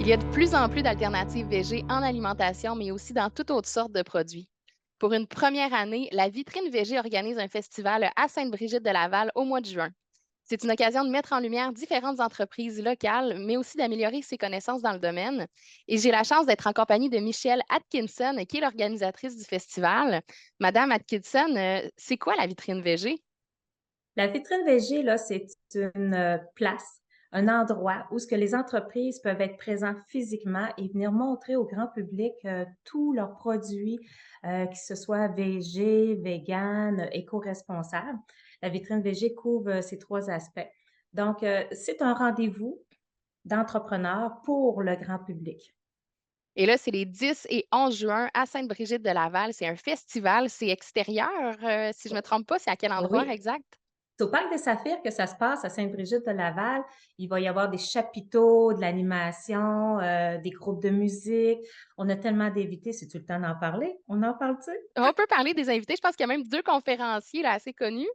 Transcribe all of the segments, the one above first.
Il y a de plus en plus d'alternatives végé en alimentation, mais aussi dans toutes autres sortes de produits. Pour une première année, la Vitrine Végé organise un festival à Sainte-Brigitte de Laval au mois de juin. C'est une occasion de mettre en lumière différentes entreprises locales, mais aussi d'améliorer ses connaissances dans le domaine. Et j'ai la chance d'être en compagnie de Michelle Atkinson, qui est l'organisatrice du festival. Madame Atkinson, c'est quoi la Vitrine Végé? La vitrine VG, là, c'est une place, un endroit où ce que les entreprises peuvent être présents physiquement et venir montrer au grand public tous leurs produits, que ce soit VG, vegan, éco-responsable. La vitrine VG couvre ces trois aspects. Donc, c'est un rendez-vous d'entrepreneurs pour le grand public. Et là, c'est les 10 et 11 juin à Sainte-Brigitte de Laval. C'est un festival, c'est extérieur, si je ne me trompe pas. C'est à quel endroit Oui, exact? c'est au Parc des Saphirs que ça se passe à Sainte-Brigitte-de-Laval. Il va y avoir des chapiteaux, de l'animation, des groupes de musique. On a tellement d'invités, c'est tout le temps d'en parler. On en parle-tu? On peut parler des invités. Je pense qu'il y a même 2 conférenciers là, assez connus.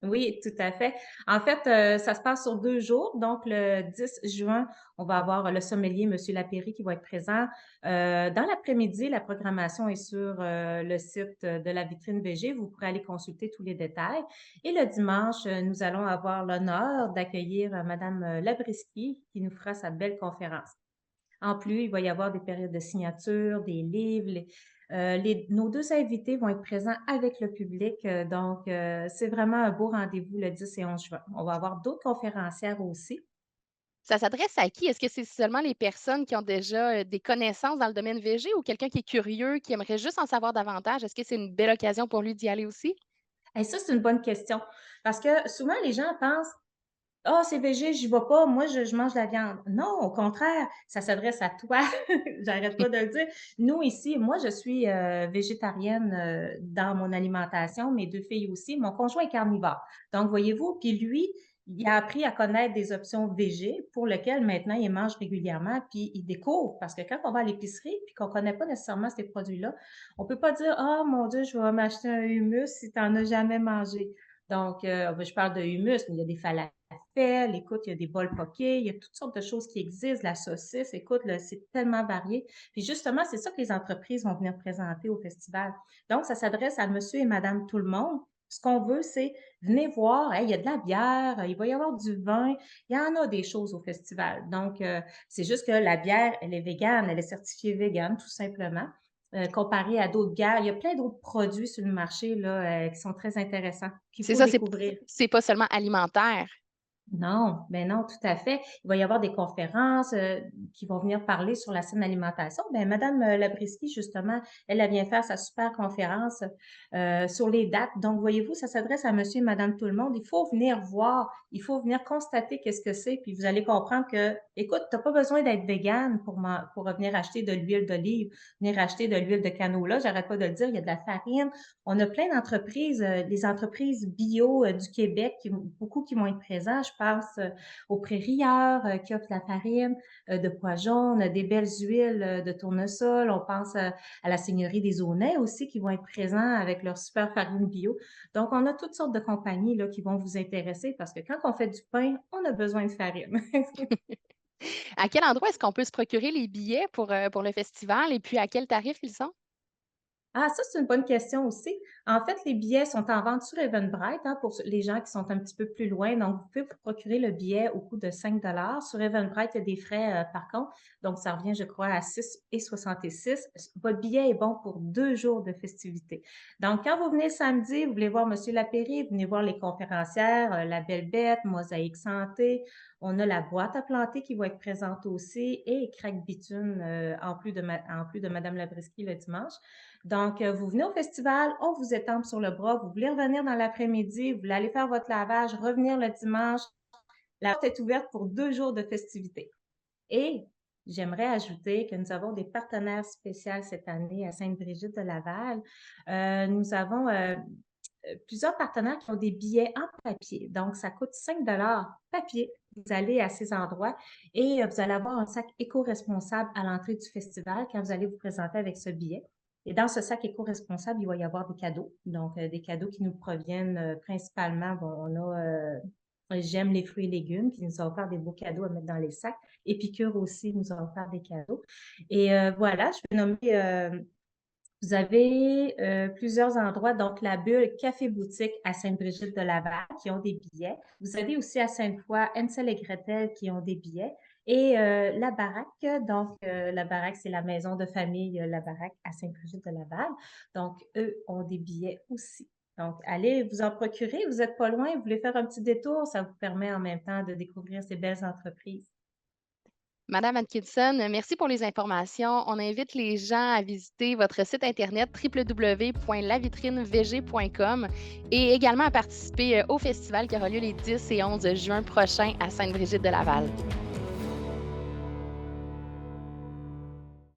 Oui, tout à fait. En fait, ça se passe sur 2 jours. Donc le 10 juin, on va avoir le sommelier, monsieur Lapéry, qui va être présent. Dans l'après-midi, la programmation est sur, le site de la vitrine VG. Vous pourrez aller consulter tous les détails. Et le dimanche, nous allons avoir l'honneur d'accueillir, madame, Labrisky, qui nous fera sa belle conférence. En plus, il va y avoir des périodes de signature, des livres. Nos 2 invités vont être présents avec le public, donc c'est vraiment un beau rendez-vous le 10 et 11 juin. On va avoir d'autres conférencières aussi. Ça s'adresse à qui? Est-ce que c'est seulement les personnes qui ont déjà, des connaissances dans le domaine VG ou quelqu'un qui est curieux, qui aimerait juste en savoir davantage? Est-ce que c'est une belle occasion pour lui d'y aller aussi? Et ça, c'est une bonne question parce que souvent les gens pensent: «Ah, c'est végé, j'y vais pas, moi je mange de la viande». Non, au contraire, ça s'adresse à toi. J'arrête pas de le dire. Nous ici, moi je suis, végétarienne, dans mon alimentation, mes 2 filles aussi. Mon conjoint est carnivore. Donc voyez-vous, puis lui, il a appris à connaître des options végé pour lesquelles maintenant il mange régulièrement, puis il découvre. Parce que quand on va à l'épicerie, puis qu'on connaît pas nécessairement ces produits-là, on peut pas dire: «Ah mon Dieu, je vais m'acheter un hummus si tu en as jamais mangé». Donc, ben, je parle de hummus, mais il y a des falafels, écoute, il y a des bols pockés, il y a toutes sortes de choses qui existent, la saucisse, écoute, là, c'est tellement varié. Puis justement, c'est ça que les entreprises vont venir présenter au festival. Donc, ça s'adresse à monsieur et madame tout le monde. Ce qu'on veut, c'est venez voir, hey, il y a de la bière, il va y avoir du vin, il y en a des choses au festival. Donc, c'est juste que la bière, elle est végane, elle est certifiée végane, tout simplement. Comparé à d'autres bières, il y a plein d'autres produits sur le marché là, qui sont très intéressants, qu'il C'est faut ça, découvrir. c'est pas seulement alimentaire. Non, ben non, tout à fait. Il va y avoir des conférences, qui vont venir parler sur la saine alimentation. Ben madame, Labrisky, justement, elle vient faire sa super conférence, sur les dates. Donc voyez-vous, ça s'adresse à monsieur et madame tout le monde. Il faut venir voir, il faut venir constater qu'est-ce que c'est, puis vous allez comprendre que, écoute, tu as pas besoin d'être végane pour venir acheter de l'huile d'olive, venir acheter de l'huile de canola. J'arrête pas de le dire, il y a de la farine. On a plein d'entreprises, les entreprises bio, du Québec beaucoup qui vont être présents. Je pense, aux Prairies-Rieurs, qui offrent de la farine, de pois jaunes, des belles huiles, de tournesol. On pense, à la Seigneurie des Aulnay aussi qui vont être présents avec leur super farine bio. Donc on a toutes sortes de compagnies là qui vont vous intéresser parce que quand on fait du pain, on a besoin de farine. À quel endroit est-ce qu'on peut se procurer les billets pour le festival et puis à quel tarif ils sont? Ah, ça, c'est une bonne question aussi. En fait, les billets sont en vente sur Eventbrite, hein, pour les gens qui sont un petit peu plus loin. Donc, vous pouvez vous procurer le billet au coût de 5 dollars. Sur Eventbrite, il y a des frais, par contre. Donc, ça revient, je crois, à 6,66. Votre billet est bon pour 2 jours de festivités. Donc, quand vous venez samedi, vous voulez voir Monsieur Lapéry, venez voir les conférencières, La Belle Bête, Mosaïque Santé. On a la boîte à planter qui va être présente aussi et Crack Bitume, en plus de Madame Labrisky le dimanche. Donc, vous venez au festival, on vous étampe sur le bras, vous voulez revenir dans l'après-midi, vous voulez aller faire votre lavage, revenir le dimanche. La porte est ouverte pour 2 jours de festivités. Et j'aimerais ajouter que nous avons des partenaires spéciaux cette année à Sainte-Brigitte de Laval. Nous avons plusieurs partenaires qui ont des billets en papier. Donc, ça coûte 5 dollars papier. Vous allez à ces endroits et vous allez avoir un sac éco-responsable à l'entrée du festival quand vous allez vous présenter avec ce billet. Et dans ce sac éco-responsable, il va y avoir des cadeaux. Donc, des cadeaux qui nous proviennent principalement, bon, on a J'aime les fruits et légumes qui nous a offert des beaux cadeaux à mettre dans les sacs. Épicure aussi nous a offert des cadeaux. Et voilà, je vais nommer, vous avez plusieurs endroits, donc la Bulle Café Boutique à Sainte-Brigitte-de-Laval qui ont des billets. Vous avez aussi à Sainte-Foy Hansel et Gretel qui ont des billets. Et la Baraque, donc la Baraque, c'est la maison de famille La Baraque à Sainte-Brigitte-de-Laval. Donc, eux ont des billets aussi. Donc, allez vous en procurer. Vous n'êtes pas loin, vous voulez faire un petit détour, ça vous permet en même temps de découvrir ces belles entreprises. Madame Atkinson, merci pour les informations. On invite les gens à visiter votre site internet www.lavitrinevg.com et également à participer au festival qui aura lieu les 10 et 11 juin prochains à Sainte-Brigitte-de-Laval.